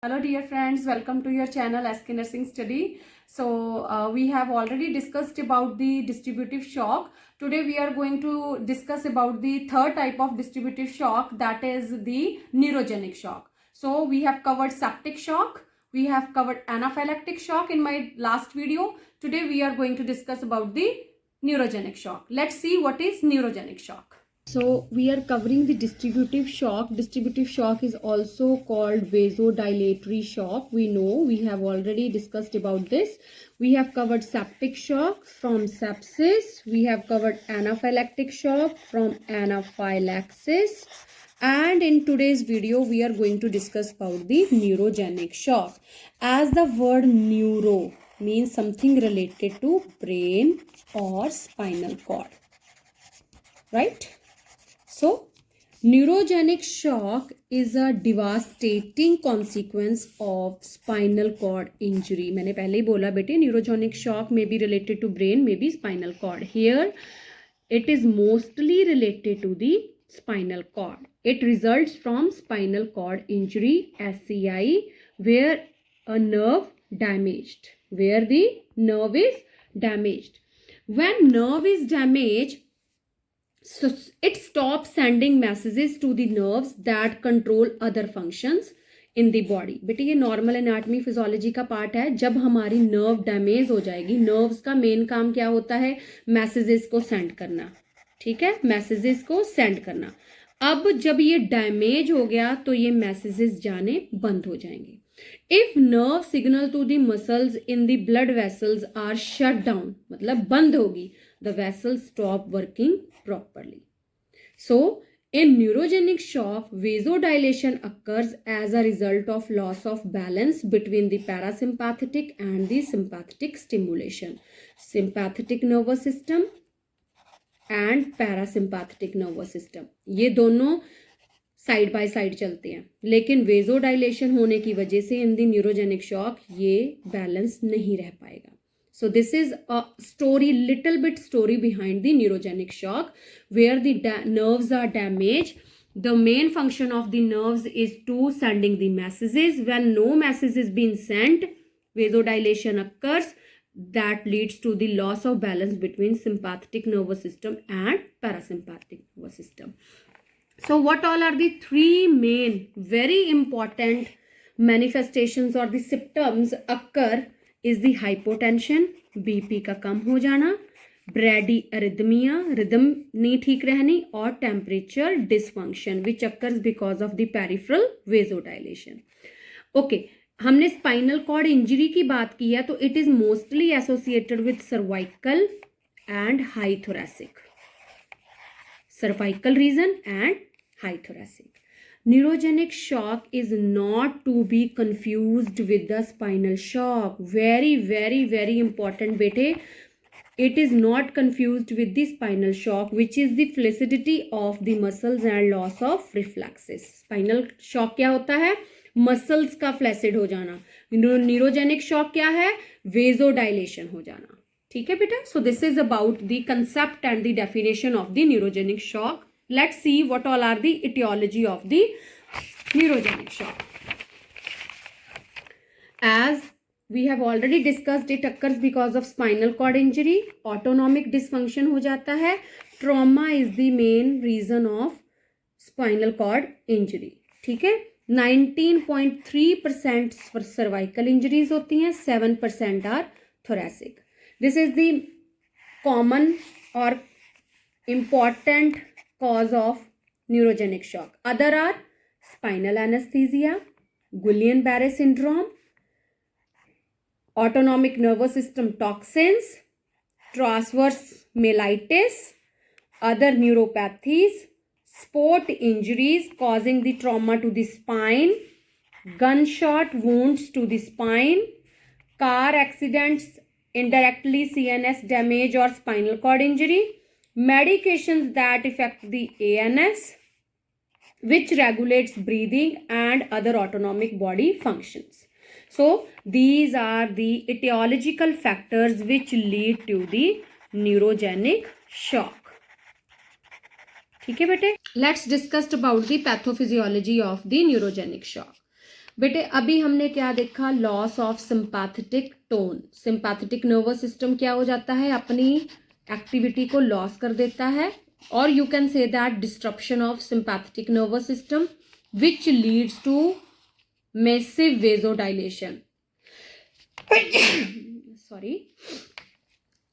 Hello dear friends, welcome to your channel SK Nursing Study. So we have already discussed about the distributive shock. Today we are going to discuss about the third type of distributive shock, that is the neurogenic shock. So we have covered septic shock, we have covered anaphylactic shock in my last video. Today we are going to discuss about the neurogenic shock. Let's see what is neurogenic shock. So we are covering the distributive shock. Distributive shock is also called vasodilatory shock. We know, we have already discussed about this. We have covered septic shock from sepsis. We have covered anaphylactic shock from anaphylaxis. And in today's video, we are going to discuss about the neurogenic shock. As the word neuro means something related to brain or spinal cord, right? So, neurogenic shock is a devastating consequence of spinal cord injury. मैंने पहले ही बोला बेटे, neurogenic shock may be related to brain, may be spinal cord. Here, it is mostly related to the spinal cord. It results from spinal cord injury, SCI, where a nerve damaged, where the nerve is damaged. When nerve is damaged, so it stops sending messages to the nerves that control other functions in the body. बेटे ये normal anatomy physiology का part है. जब हमारी nerve damage हो जाएगी, nerves का main काम क्या होता है? मैसेजेस को सेंड करना. ठीक है, मैसेजेस को सेंड करना. अब जब ये डैमेज हो गया तो ये मैसेजेस जाने बंद हो जाएंगे. If nerve signal to the muscles in the blood vessels are shut down, मतलब बंद होगी, the vessels stop working properly. So, in neurogenic shock, vasodilation occurs as a result of loss of balance between the parasympathetic and the sympathetic stimulation. Sympathetic nervous system and parasympathetic nervous system. ये दोनों side by side चलते हैं, लेकिन vasodilation होने की वजह से इन दी neurogenic shock ये बैलेंस नहीं रह पाएगा. So this is a story, little bit story behind the neurogenic shock, where the nerves are damaged. The main function of the nerves is to sending the messages. When no message is being sent, vasodilation occurs. That leads to the loss of balance between sympathetic nervous system and parasympathetic nervous system. So what all are the three main, very important manifestations or the symptoms occur? Is the hypotension, BP का कम हो जाना, ब्रेडी arrhythmia, rhythm नहीं ठीक रहनी, और temperature dysfunction which occurs because of the peripheral vasodilation. Okay, हमने spinal cord injury की बात की है, तो it is mostly associated with cervical and high thoracic. Cervical region and high thoracic. Neurogenic shock is not to be confused with the spinal shock. Very, very, very important, bete. It is not confused with the spinal shock, which is the flaccidity of the muscles and loss of reflexes. Spinal shock क्या होता है? Muscles का flaccid हो जाना. Neurogenic shock क्या है? Vasodilation हो जाना. ठीक है बेटा? So this is about the concept and the definition of the neurogenic shock. Let's see what all are the etiology of the neurogenic shock. As we have already discussed, it occurs because of spinal cord injury. Autonomic dysfunction हो जाता है. Trauma is the main reason of spinal cord injury. ठीक है, 19.3% cervical injuries होती हैं, 7% are thoracic. This is the common or important cause of neurogenic shock. Other are spinal anesthesia, Guillain-Barré syndrome, autonomic nervous system toxins, transverse myelitis, other neuropathies, sport injuries causing the trauma to the spine, gunshot wounds to the spine, car accidents, indirectly CNS damage or spinal cord injury, medications that affect the ANS, which regulates breathing and other autonomic body functions. So these are the etiological factors which lead to the neurogenic shock. ठीक है बेटे, let's discuss about the pathophysiology of the neurogenic shock. बेटे अभी हमने क्या देखा, loss of sympathetic tone. Sympathetic nervous system क्या हो जाता है, अपनी एक्टिविटी को लॉस कर देता है, और you can say that disruption of sympathetic nervous system which leads to massive vasodilation. Sorry,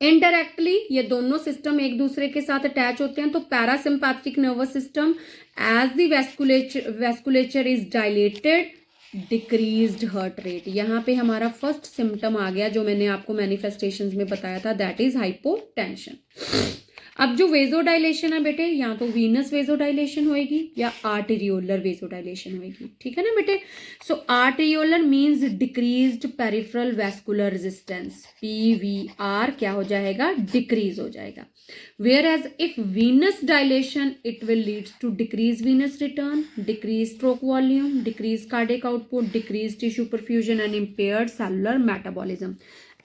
indirectly ये दोनों सिस्टम एक दूसरे के साथ अटैच होते हैं। तो parasympathetic nervous system as the vasculature is dilated decreased heart rate. यहाँ पे हमारा फर्स्ट सिम्टम आ गया जो मैंने आपको मैनिफेस्टेशंस में बताया था, दैट इज हाइपोटेंशन। अब जो वेजोडाइलेशन है बेटे, या तो वीनस वेजोडाइलेशन होएगी या आर्टेरियोलर वेजोडाइलेशन होएगी, ठीक है ना बेटे। So arteriolar means decreased peripheral vascular resistance, PVR क्या हो जाएगा, डिक्रीज हो जाएगा। Whereas if venous dilation it will leads to decrease venous return, decrease stroke volume, decrease cardiac output, decrease tissue perfusion and impaired cellular metabolism.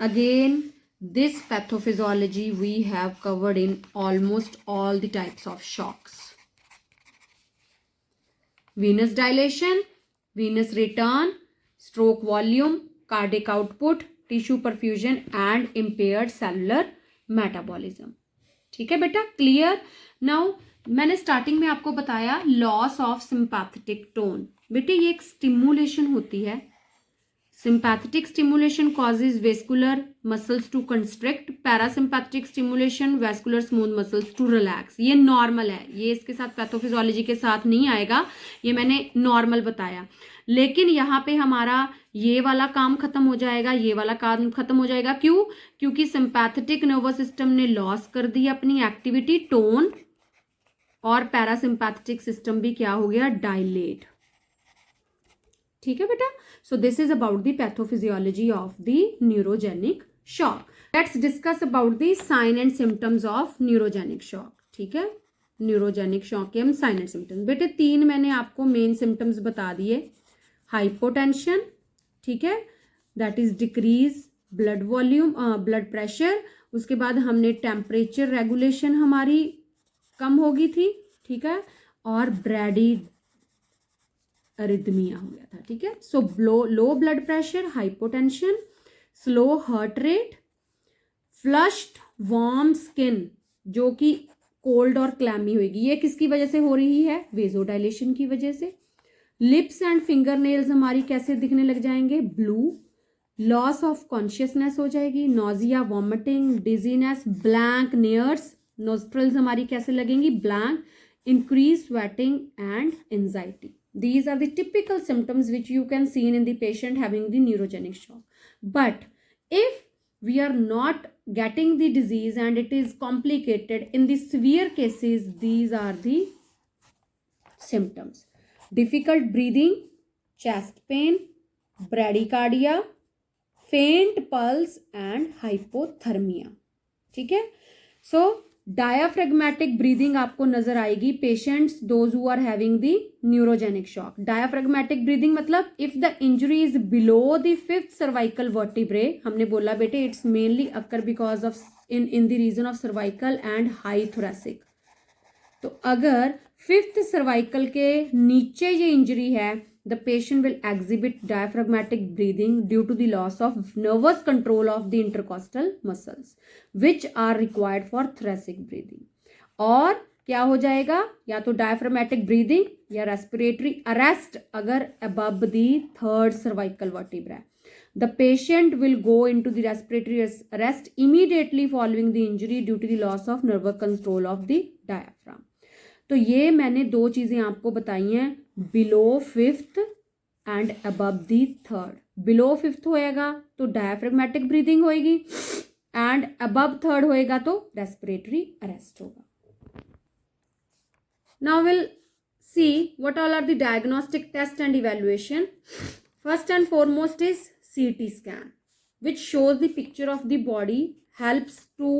Again, this pathophysiology we have covered in almost all the types of shocks. Venous dilation, venous return, stroke volume, cardiac output, tissue perfusion and impaired cellular metabolism. ठीक है बेटा, clear. Now मैंने starting में आपको बताया loss of sympathetic tone. बेटे ये एक स्टिमुलेशन होती है। Sympathetic stimulation causes vascular muscles to constrict. Parasympathetic stimulation vascular smooth muscles to relax. ये नॉर्मल है, ये इसके साथ पैथोफिजियोलॉजी के साथ नहीं आएगा, ये मैंने नॉर्मल बताया। लेकिन यहाँ पे हमारा ये वाला काम खत्म हो जाएगा, ये वाला काम खत्म हो जाएगा। क्यों? क्योंकि सिंपैथेटिक नर्वस सिस्टम ने लॉस कर दी अपनी एक्टिविटी टोन, और पैरासिम्पैथेटिक सिस्टम भी क्या हो गया, डायलेट। ठीक है बेटा। So this is about the pathophysiology of the neurogenic shock. Let's discuss about the sign and symptoms of neurogenic shock. ठीक है, न्यूरोजेनिक शॉक के हम साइन एंड सिम्टम्स, बेटे 3 मैंने आपको मेन सिम्टम्स बता दिए। हाइपोटेंशन, ठीक है, that is decrease blood volume, blood pressure. उसके बाद हमने टेम्परेचर रेगुलेशन हमारी कम होगी थी, ठीक है, और ब्रैडी अरिथमिया हो गया था। ठीक है, so low blood pressure, hypotension, slow heart rate, flushed warm skin जो कि कोल्ड और क्लैमी होगी, ये किसकी वजह से हो रही है, वेजोडाइलेशन की वजह से। लिप्स एंड फिंगर नेल्स हमारी कैसे दिखने लग जाएंगे, ब्लू। लॉस ऑफ कॉन्शियसनेस हो जाएगी, nausea, vomiting, dizziness, blank nears. Nostrils हमारी कैसे लगेंगी, blank. Increase sweating and anxiety. These are the typical symptoms which you can see in the patient having the neurogenic shock. But if we are not getting the disease and it is complicated, in the severe cases, these are the symptoms. Difficult breathing, chest pain, bradycardia, faint pulse and hypothermia. ठीक है, so डायाफ्रेगमेटिक breathing आपको नजर आएगी patients those who are having the neurogenic shock. Diaphragmatic breathing मतलब if the injury is below the 5th cervical vertebrae, हमने बोला बेटे it's mainly occur because of in the region of cervical and high thoracic. तो अगर 5th cervical के नीचे ये injury है, the patient will exhibit diaphragmatic breathing due to the loss of nervous control of the intercostal muscles which are required for thoracic breathing. और क्या हो जाएगा, या तो diaphragmatic breathing या respiratory arrest अगर above the 3rd cervical vertebra. The patient will go into the respiratory arrest immediately following the injury due to the loss of nervous control of the diaphragm. तो ये मैंने 2 चीजें आपको बताई हैं, below 5th and above the 3rd. Below 5th होएगा तो diaphragmatic breathing होएगी, एंड अबव 3rd होएगा तो रेस्पिरेटरी अरेस्ट होगा। Now will see what all are the diagnostic test and evaluation. First and foremost is CT scan which shows the picture of the body, helps to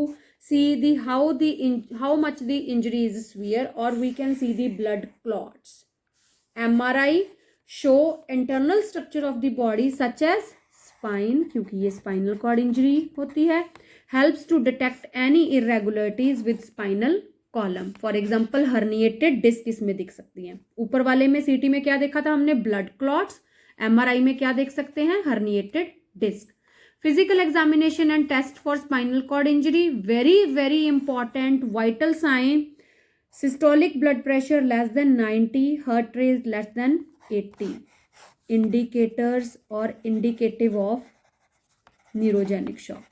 see the how much the injury is severe, or we can see the blood clots. MRI show internal structure of the body such as spine, क्योंकि ये spinal cord injury होती है, helps to detect any irregularities with spinal column. For example herniated disc इसमें दिख सकती हैं। ऊपर वाले में CT में क्या देखा था हमने, blood clots, MRI में क्या देख सकते हैं, herniated disc. Physical examination and test for spinal cord injury, very very important vital sign, systolic blood pressure less than 90, heart rate less than 80, indicators और इंडिकेटिव ऑफ न्यूरोजेनिक शॉक.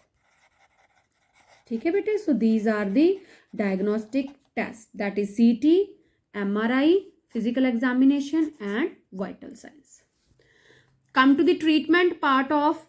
ठीक है बेटे. So these are the diagnostic test, that is CT, MRI, physical examination and vital signs. Come to the treatment part of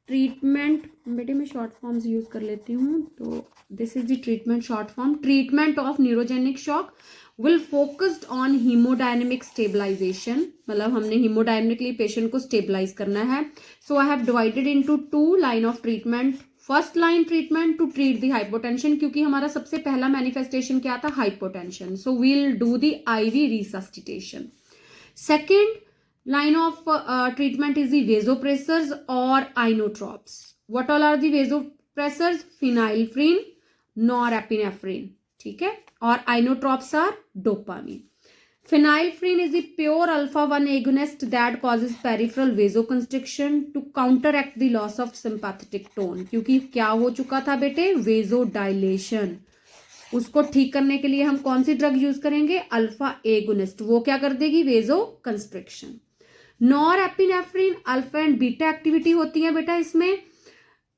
treatment. बेटे मैं short forms use कर लेती हूँ. तो this is the treatment short form. Treatment of neurogenic shock will focused on hemodynamic stabilization, मतलब हमने hemodynamically patient को stabilize करना है. So I have divided into 2 line of treatment. First line treatment to treat the hypotension, क्योंकि हमारा सबसे पहला manifestation क्या था, hypotension. So we'll do the IV resuscitation. Second line of treatment is the vasopressors or inotropes. What all are the vasopressors? Phenylphrin, norepinephrine. ठीक है. और inotropes are dopamine. Phenylphrin is the pure alpha-1 agonist that causes peripheral vasoconstriction to counteract the loss of sympathetic tone. क्योंकि क्या हो चुका था बेटे, vasodilation. उसको ठीक करने के लिए हम कौन सी ड्रग यूज करेंगे, अल्फा एगोनिस्ट. वो क्या कर देगी, वेजोकंस्ट्रिक्शन. Norepinephrine alpha and beta activity होती है बेटा इसमें,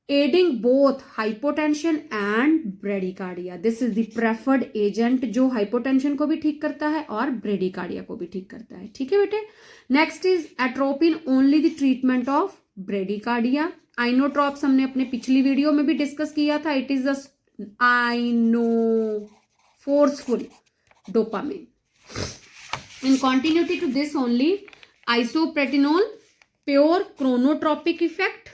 adding both hypotension and bradycardia. This is the preferred agent जो हाइपोटेंशन को भी ठीक करता है और ब्रेडिकार्डिया को भी ठीक करता है. ठीक है बेटे. Next is atropine, only the treatment of bradycardia. Inotropes हमने अपने पिछली वीडियो में भी डिस्कस किया था. It is the forceful dopamine. In continuity to this only, isopretinol, pure chronotropic effect,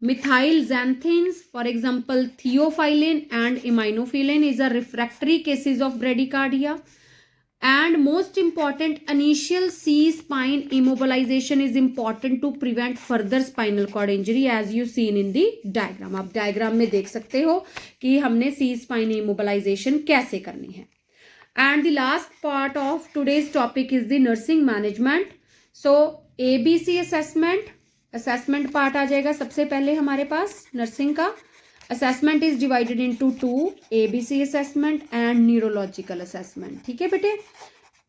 methyl xanthines, for example theophylline and iminophylline is a refractory cases of bradycardia. And most important, initial C-spine immobilization is important to prevent further spinal cord injury as you seen in the diagram. आप diagram में देख सकते हो कि हमने C-spine immobilization कैसे करनी है. And the last part of today's topic is the nursing management. So ABC assessment part आ जाएगा सबसे पहले हमारे पास nursing का. Assessment is divided into 2, ABC assessment and neurological assessment. ठीक है बेटे.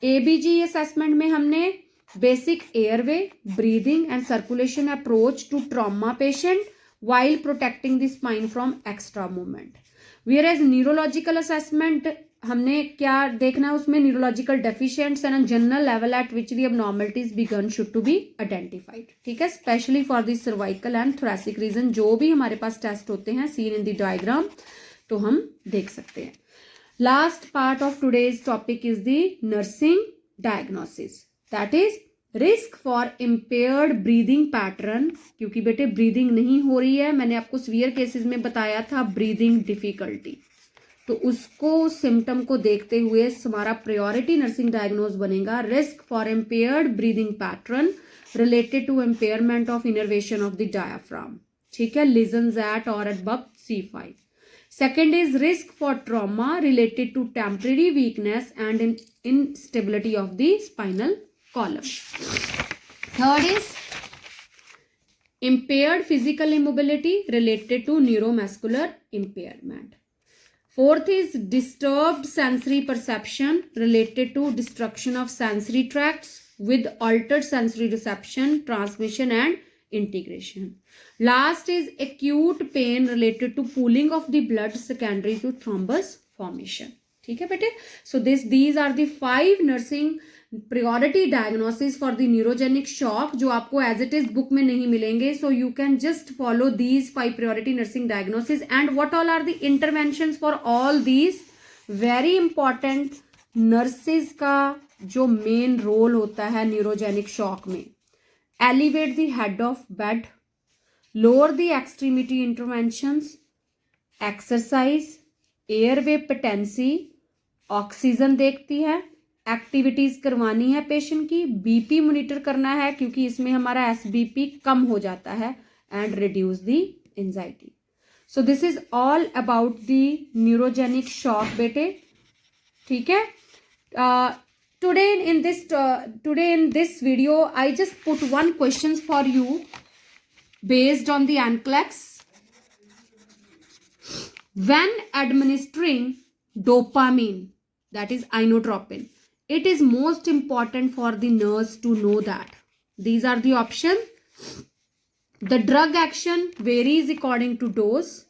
ABG assessment में हमने basic airway, breathing and circulation approach to trauma patient while protecting the spine from extra movement. Whereas neurological assessment हमने क्या देखना है उसमें, neurological deficients and general level at which the abnormalities began should to be identified. ठीक है. Specially for the cervical and thoracic region जो भी हमारे पास टेस्ट होते हैं सीन इन द डायग्राम, तो हम देख सकते हैं. Last part of today's topic is the nursing diagnosis, that is risk for impaired breathing pattern. क्योंकि बेटे ब्रीदिंग नहीं हो रही है, मैंने आपको सीवियर केसेस में बताया था ब्रीदिंग डिफिकल्टी, तो उसको सिम्टम को देखते हुए हमारा प्रायोरिटी नर्सिंग डायग्नोज बनेगा risk for impaired breathing pattern related to impairment of innervation of the diaphragm. ठीक है. लीजन्स एट और above C5. Second is risk for trauma related to temporary weakness and instability of the spinal column. Third is impaired physical immobility related to neuromuscular impairment. Fourth is disturbed sensory perception related to destruction of sensory tracts with altered sensory reception, transmission and integration. Last is acute pain related to pooling of the blood secondary to thrombus formation. ठीक है बेटे. So these are the 5 nursing priority diagnosis for the neurogenic shock जो आपको as it is book में नहीं मिलेंगे. So you can just follow these 5 priority nursing diagnosis. And what all are the interventions for all these? Very important, nurses का जो main role होता है neurogenic shock में, elevate the head of bed, lower the extremity interventions, exercise, airway patency, oxygen देखती है, activities करवानी है patient की, बीपी मॉनिटर करना है क्योंकि इसमें हमारा SBP कम हो जाता है, and reduce the anxiety. So this is all about the neurogenic shock बेटे. ठीक है. today in this video, I just put one questions for you based on the NCLEX. When administering dopamine, that is inotropin, it is most important for the nurse to know that. These are the options. The drug action varies according to dose.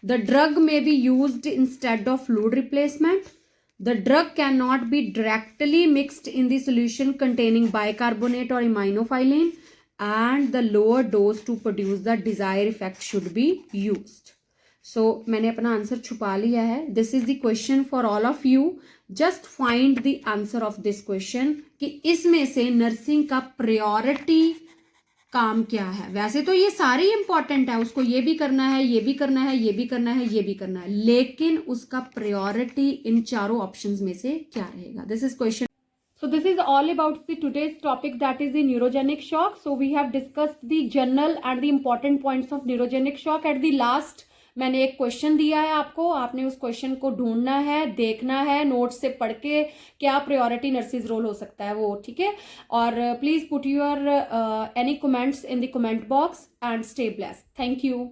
The drug may be used instead of fluid replacement. The drug cannot be directly mixed in the solution containing bicarbonate or aminophylline, and the lower dose to produce the desired effect should be used. So मैंने अपना answer छुपा लिया है. This is the question for all of you. Just find the answer of this question कि इसमें से nursing का priority काम क्या है. वैसे तो ये सारे इंपॉर्टेंट है, उसको ये भी करना है, ये भी करना है, ये भी करना है, ये भी करना है, लेकिन उसका प्रायोरिटी इन चारों ऑप्शंस में से क्या रहेगा. This is question. So this is all about the today's topic, that is the neurogenic shock. So we have discussed the general and the important points of neurogenic shock. At the last मैंने एक question दिया है आपको, आपने उस question को ढूंढना है, देखना है, नोट्स से पढ़ के क्या प्रायोरिटी नर्सिस रोल हो सकता है वो, ठीक है. और please put your any comments in the comment box and stay blessed. Thank you.